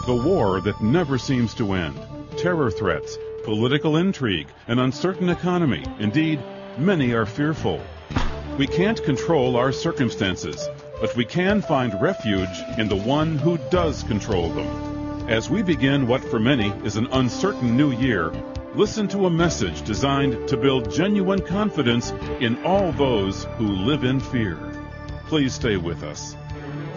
The war that never seems to end, terror threats, political intrigue, an uncertain economy. Indeed, many are fearful. We can't control our circumstances, but we can find refuge in the one who does control them. As we begin what for many is an uncertain new year, listen to a message designed to build genuine confidence in all those who live in fear. Please stay with us.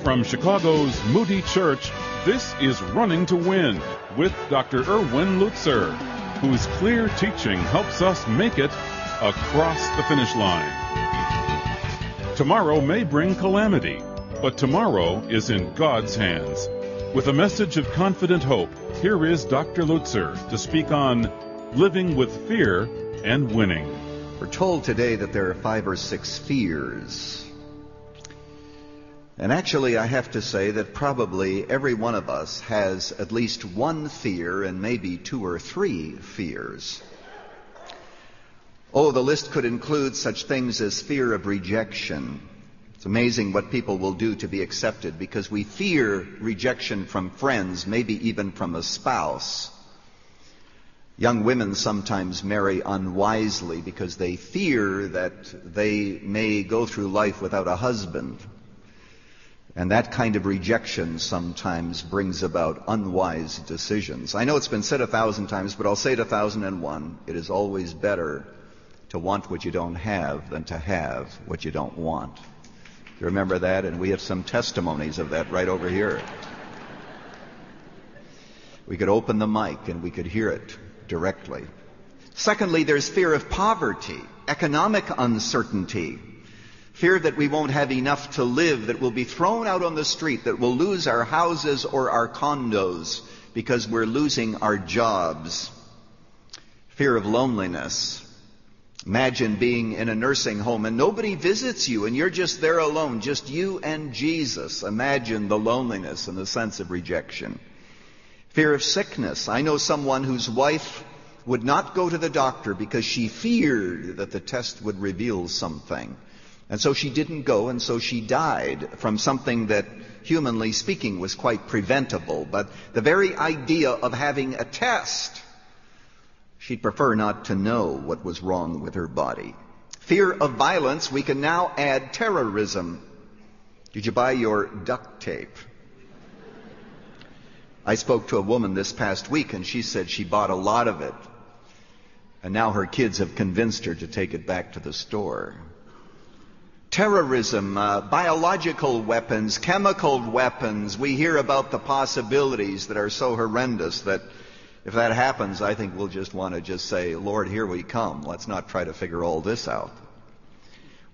From Chicago's Moody Church, this is Running to Win with Dr. Erwin Lutzer, whose clear teaching helps us make it across the finish line. Tomorrow may bring calamity, but tomorrow is in God's hands. With a message of confident hope, here is Dr. Lutzer to speak on living with fear and winning. We're told today that there are 5 or 6 fears. And actually, I have to say that probably every one of us has at least one fear and maybe 2 or 3 fears. Oh, the list could include such things as fear of rejection. It's amazing what people will do to be accepted because we fear rejection from friends, maybe even from a spouse. Young women sometimes marry unwisely because they fear that they may go through life without a husband. And that kind of rejection sometimes brings about unwise decisions. I know it's been said 1,000 times, but I'll say it 1,001. It is always better to want what you don't have than to have what you don't want. You remember that? And we have some testimonies of that right over here. We could open the mic and we could hear it directly. Secondly, there's fear of poverty, economic uncertainty. Fear that we won't have enough to live, that we'll be thrown out on the street, that we'll lose our houses or our condos because we're losing our jobs. Fear of loneliness. Imagine being in a nursing home and nobody visits you and you're just there alone, just you and Jesus. Imagine the loneliness and the sense of rejection. Fear of sickness. I know someone whose wife would not go to the doctor because she feared that the test would reveal something. And so she didn't go, and so she died from something that, humanly speaking, was quite preventable. But the very idea of having a test, she'd prefer not to know what was wrong with her body. Fear of violence, we can now add terrorism. Did you buy your duct tape? I spoke to a woman this past week, and she said she bought a lot of it. And now her kids have convinced her to take it back to the store. Terrorism, biological weapons, chemical weapons. We hear about the possibilities that are so horrendous that if that happens, I think we'll just want to just say, Lord, here we come. Let's not try to figure all this out.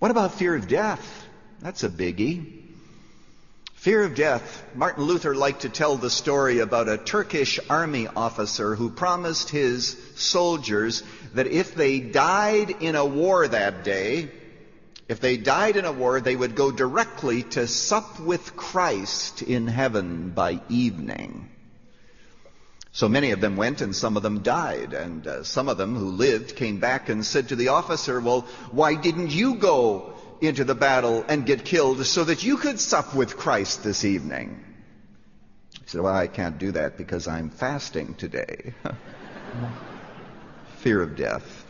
What about fear of death? That's a biggie. Fear of death. Martin Luther liked to tell the story about a Turkish army officer who promised his soldiers that if they died in a war that day, they would go directly to sup with Christ in heaven by evening. So many of them went and some of them died. And some of them who lived came back and said to the officer, well, why didn't you go into the battle and get killed so that you could sup with Christ this evening? He said, well, I can't do that because I'm fasting today. Fear of death.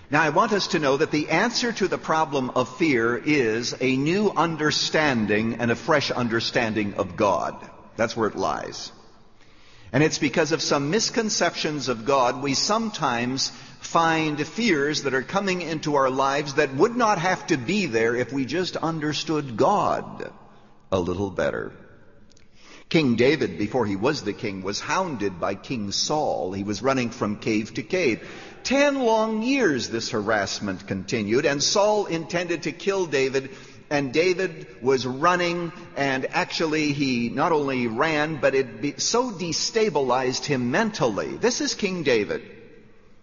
Now, I want us to know that the answer to the problem of fear is a new understanding and a fresh understanding of God. That's where it lies. And it's because of some misconceptions of God, we sometimes find fears that are coming into our lives that would not have to be there if we just understood God a little better. King David, before he was the king, was hounded by King Saul. He was running from cave to cave. 10 long years this harassment continued, and Saul intended to kill David, and David was running, and actually he not only ran, but it so destabilized him mentally. This is King David.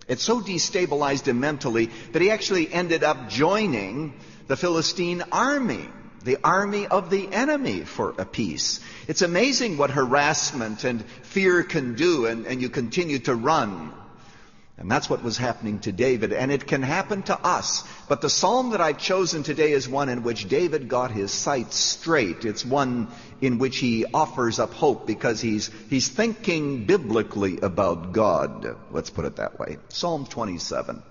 It so destabilized him mentally that he actually ended up joining the Philistine army, the army of the enemy, for a peace. It's amazing what harassment and fear can do, and you continue to run. And that's what was happening to David, and it can happen to us. But the psalm that I've chosen today is one in which David got his sights straight. It's one in which he offers up hope because he's thinking biblically about God. Let's put it that way. Psalm 27.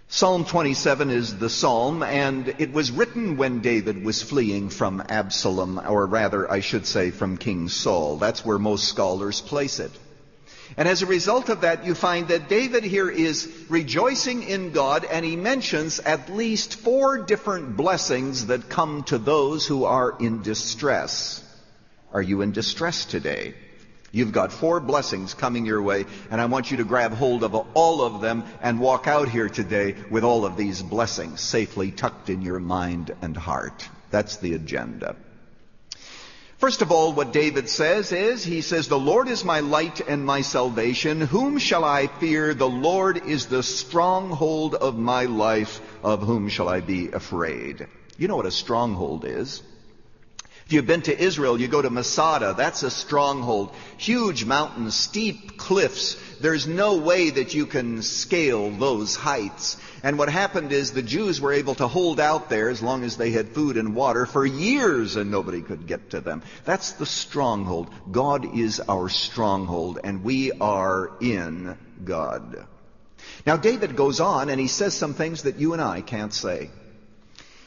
Psalm 27 is the psalm, and it was written when David was fleeing from Absalom, or rather, I should say, from King Saul. That's where most scholars place it. And as a result of that, you find that David here is rejoicing in God, and he mentions at least 4 different blessings that come to those who are in distress. Are you in distress today? You've got 4 blessings coming your way, and I want you to grab hold of all of them and walk out here today with all of these blessings safely tucked in your mind and heart. That's the agenda. First of all, what David says is, he says, "The Lord is my light and my salvation. Whom shall I fear? The Lord is the stronghold of my life. Of whom shall I be afraid?" You know what a stronghold is. If you've been to Israel, you go to Masada. That's a stronghold. Huge mountains, steep cliffs. There's no way that you can scale those heights. And what happened is the Jews were able to hold out there as long as they had food and water for years, and nobody could get to them. That's the stronghold. God is our stronghold, and we are in God. Now David goes on and he says some things that you and I can't say.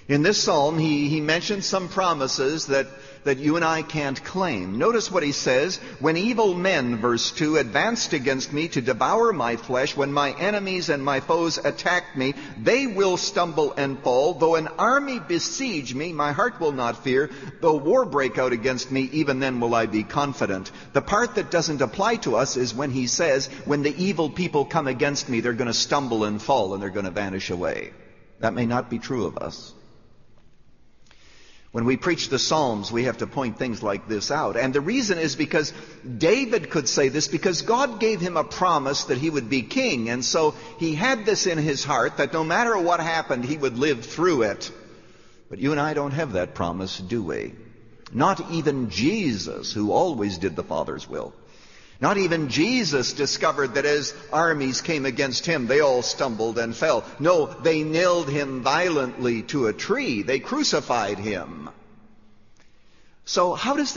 In this psalm, he mentions some promises that you and I can't claim. Notice what he says. "When evil men," verse 2, "advanced against me to devour my flesh, when my enemies and my foes attack me, they will stumble and fall. Though an army besiege me, my heart will not fear. Though war break out against me, even then will I be confident." The part that doesn't apply to us is when he says, when the evil people come against me, they're going to stumble and fall and they're going to vanish away. That may not be true of us. When we preach the Psalms, we have to point things like this out. And the reason is because David could say this because God gave him a promise that he would be king. And so he had this in his heart that no matter what happened, he would live through it. But you and I don't have that promise, do we? Not even Jesus, who always did the Father's will. Not even Jesus discovered that as armies came against him, they all stumbled and fell. No, they nailed him violently to a tree. They crucified him. So how does this